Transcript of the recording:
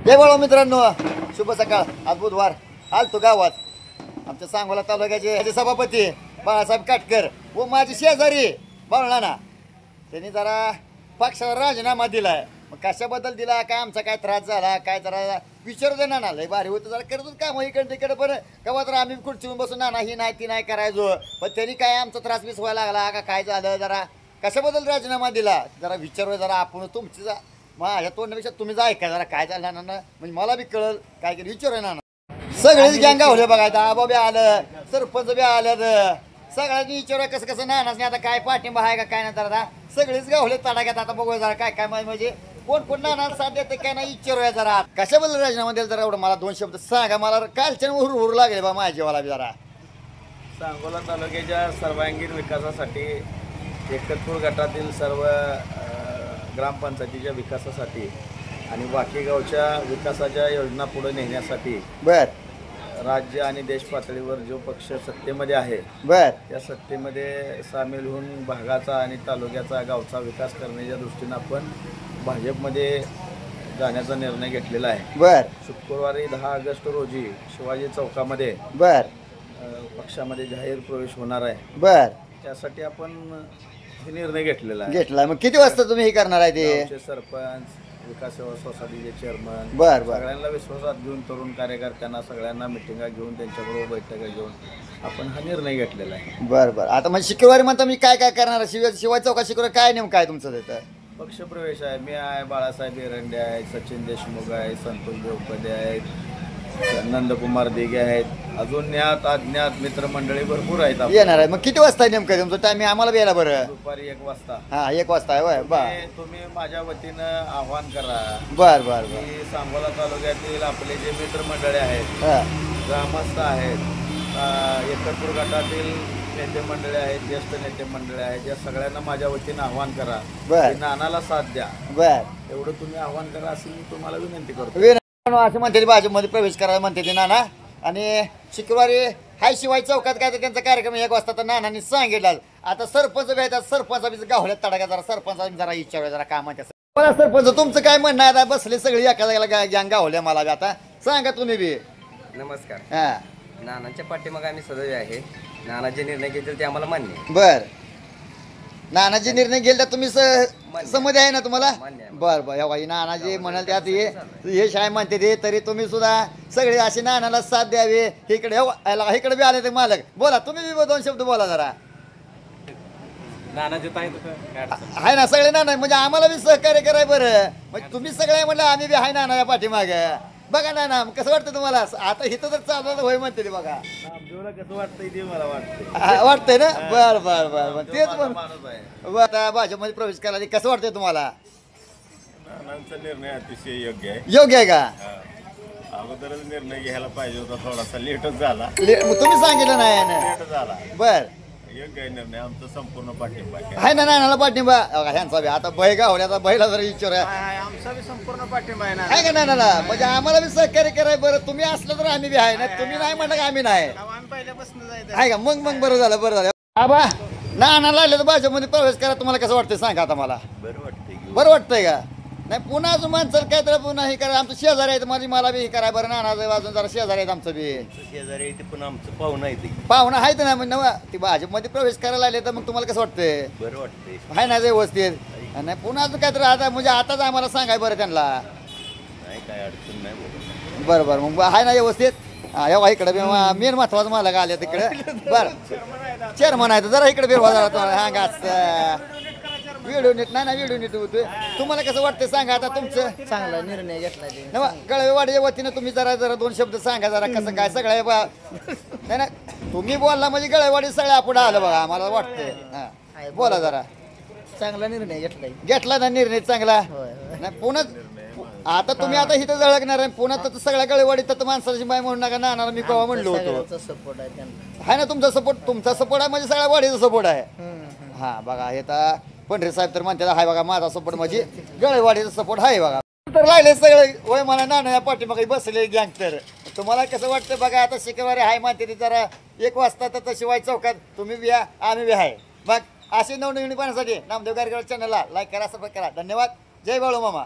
जय बाळो मित्रांनो, शुभ सकाळ. आज बुधवार. आलतो गावात. आमच्या सांगोला तालुक्याचे सभापती बाळासाहेब काटकर व माझे शेजारी बाळणाना त्यांनी जरा पक्षाला राजीनामा दिलाय. मग कशाबद्दल दिला, काय आमचा काय त्रास झाला, काय जरा विचारू दे नाना. लय भारी होतं, जरा करतोच काम इकडे तिकडे. पण केव्हा तर आम्ही खुर्चीवर बसून नाना ही नाही ती नाही करायचो. पण त्यांनी काय आमचा त्रास बीस व्हायला लागला का काय झालं, जरा कशाबद्दल राजीनामा दिला जरा विचारू. जरा आपण तुमची माझ्या तोंडापेक्षा तुम्ही जा ऐका जरा काय झालं नाना, म्हणजे मला बी कळल काय केलं विचारू नाना. सगळेच गँग गावले बघायचं. आबा बी आलं, सरपंच बी आलं, सगळ्यांनी विचारूया कसं कसं नानाच नाही आता काय पाठिंबा आहे का काय नाही. तर आता सगळेच गावले तडाख्यात. आता बघूया जरा काय काय म्हणजे कोण कोण नाना साथ देते काय नाही विचारूया जरा. कशाबद्दल राजीनामा द्याल जरा एवढं मला 2 शब्द सांगा. मला कालच्या हुरू लागले बा माझ्या जीवाला बी जरा. सांगोला तालुक्याच्या सर्वांगीण विकासासाठी एकतपूर गटातील सर्व ग्रामपंचायतीच्या विकासासाठी आणि बाकी गावच्या विकासाच्या योजना पुढे नेण्यासाठी बर राज्य आणि देश पातळीवर जो पक्ष सत्तेमध्ये आहे बर त्या सत्तेमध्ये सामील होऊन भागाचा आणि तालुक्याचा गावचा विकास करण्याच्या दृष्टीनं आपण भाजपमध्ये जाण्याचा निर्णय घेतलेला आहे. बर शुक्रवारी 10 ऑगस्ट रोजी शिवाजी चौकामध्ये बर पक्षामध्ये जाहीर प्रवेश होणार आहे. बर त्यासाठी आपण हे निर्णय घेतलेला आहे. घेतला. मग किती वाजता तुम्ही हे करणार आहे ते? गावचे सरपंच, विकास सेवा सोसायटीचे चेअरमन, बर बर सगळ्यांना विश्वासात घेऊन तरुण कार्यकर्त्यांना सगळ्यांना मिटिंगा घेऊन त्यांच्याबरोबर बैठका घेऊन आपण हा निर्णय घेतलेला आहे. बर बर. आता म्हणजे शुक्रवारी म्हणता मी काय काय करणार? शिवाय चौका शुक्रवार काय नेमकं आहे तुमचं तिथं? पक्षप्रवेश आहे. मी आहे, बाळासाहेब एरंडे आहे, सचिन देशमुख आहे, संतोष देवपदे आहेत, नंदकुमार दिघे आहेत, अजून ज्ञात अज्ञात मित्रमंडळी भरपूर आहेत. येणार आहे. मग किती वाजता नेमकं तुमचं टायमिंग आम्हाला बी यायला बरं? दुपारी 1 वाजता. हा 1 वाजता आहे होय. बर तुम्ही माझ्या वतीनं आव्हान करा बर बर बर. की सांगोला तालुक्यातील आपले जे मित्रमंडळी आहेत, हा ग्रामस्थ आहेत, एकतपूर गटातील नेते मंडळी आहेत, ज्येष्ठ नेते मंडळी आहेत, या सगळ्यांना माझ्या वतीनं आव्हान करा बर की नानाला साथ द्या. बर. एवढं तुम्ही आव्हान करा अशी मी तुम्हाला विनंती करतो. असं म्हणते ते भाजपमध्ये प्रवेश करायला म्हणते ते नाना. आणि शुक्रवारी हाय शिवाय चौकात काय तर त्यांचा कार्यक्रम 1 वाजता तर नानांनी सांगितलं. आता सरपंच बी आहेत, सरपंच गावल्यात तडाख्या. जरा सरपंच जरा विचारूया जरा काय म्हणते. मला सरपंच तुमचं काय म्हणणं आहे? आता बसले सगळी एका जागेला गँग गावल्या मला बी. आता सांगा तुम्ही बी. नमस्कार. हा नानांच्या पाठीमागे आम्ही सदैव आहे. नाना जे निर्णय घेतील ते आम्हाला मान्य आहे. बर. नानाचे निर्णय गेले तर तुम्ही समज आहे ना तुम्हाला? मान्य आहे. बर बर. हे बाई नाना जे म्हणाल त्यात हे शाय म्हणते ते तरी तुम्ही सुद्धा सगळे असे नानाला साथ द्यावे. इकडे इकडे बी आले ते मालक. बोला तुम्ही बी 2 शब्द बोला जरा. आहे ना सगळे नाना, म्हणजे आम्हाला बी सहकार्य कराय बरं. म्हणजे तुम्ही सगळे म्हणलं आम्ही बी आहे नाना या पाठीमाग. बघा नाना कसं वाटतं तुम्हाला? आता इथं तर चाललं होय म्हणते ते बघा. कसं वाटतंय ते मला वाटतं. वाटतंय ना? बर बर बर बर. तेच पण माणूस आहे. बरं, आता भाजपमध्ये प्रवेश करायला कसं वाटतंय तुम्हाला? नानांचा निर्णय अतिशय योग्य आहे. योग्य आहे का? अगोदरच निर्णय घ्यायला पाहिजे होता, थोडासा लेटच झाला. मग तुम्ही सांगितलं नाही ना? लेट झाला. बर. योग्य आहे निर्णय. आमचा संपूर्ण पाठिंबा आहे. आहे ना नानाला पाठिंबा? ह्यांचा बी आता बैल गावल्याचा बैला जरा विचारूया. आमचा बी संपूर्ण पाठिंबा आहे ना. आहे का नानाला? म्हणजे आम्हाला बी सहकार्य कराय बरं. तुम्ही असलं तर आम्ही बी आहे ना. तुम्ही नाही म्हणलं का आम्ही नाही? आम्ही पहिल्यापासून जायचं. आहे का? मग बरं झालं बरं झालं. आबा नानाला आले तर भाजपमध्ये प्रवेश करा. तुम्हाला कसं वाटतंय सांगा आता मला. बरं वाटतंय की बरं वाटतंय का? नाही पुन्हा अजून माणसाला काय तर पुन्हा हे करा. आमचं शेजारी आहेत, मला बी हे कराय बरं. नानाचं अजून जरा शेजारी आहेत आमचं बी. शेजारी आहे ते पण आमचं पाहुणं आहे ते. पाहुणा आहेत ना म्हणजे नवा ती भाजपमध्ये प्रवेश करायला आले तर मग तुम्हाला कसं वाटतंय? बरं वाटतंय. आहे ना व्यवस्थित? नाही पुन्हा अजून काय तर आता म्हणजे आताच आम्हाला सांगाय बरं त्यांना. नाही काय अडचण नाही बोलत. बरं बरं मग आहे ना व्यवस्थित? हा एव्हा इकडे मेन महत्वाचं मला का आले तिकडे. बरं चेअरमन आहे तर जरा इकडे बिरवा जरा तुम्हाला. हा गाच व्हिडिओ नीट नाही ना व्हिडिओ नीट होतोय. तुम्हाला कसं वाटतं सांगा आता तुमचं? चांगला निर्णय घेतला ते. नवा गळवेवाडीच्या वतीनं तुम्ही जरा 2 शब्द सांगा जरा कसं काय सगळ्या नाही ना तुम्ही बोलला म्हणजे गळवेवाडी सगळ्या पुढे आलं बघा आम्हाला वाटतंय. हा बोला जरा. चांगला निर्णय घेतलाय. घेतला ना निर्णय चांगला? होय होय. नाही पुन्हा आता तुम्ही आता इथं जळकणार आहे. पुन्हा तर सगळ्या गळेवाडीत तर माणसाची बाय म्हणून नका नानाला मी कवा म्हणलो होतो. सगळ्यांचा सपोर्ट आहे त्यांना. आहे ना तुमचा सपोर्ट? तुमचा सपोर्ट आहे म्हणजे सगळ्या वाडीचा सपोर्ट आहे. हा बघा हे तर पंढरी साहेब तर म्हणते हाय बघा माझा सपोर्ट म्हणजे गळेवाडीचा सपोर्ट आहे बघा. तर राहिले सगळे वय मला नाना या पाठीमागे बसले गँग. तर तुम्हाला कसं वाटतं बघा? आता शुक्रवारी हाय म्हणते ते जरा 1 वाजता तर शिवाय चौकात तुम्ही बी या आम्ही बी आहे. मग असे नवनवीन पाहण्यासाठी नामदेव गारकर चॅनलला लाईक करा, सबस्क्राईब करा. धन्यवाद. जय बाळू मामा.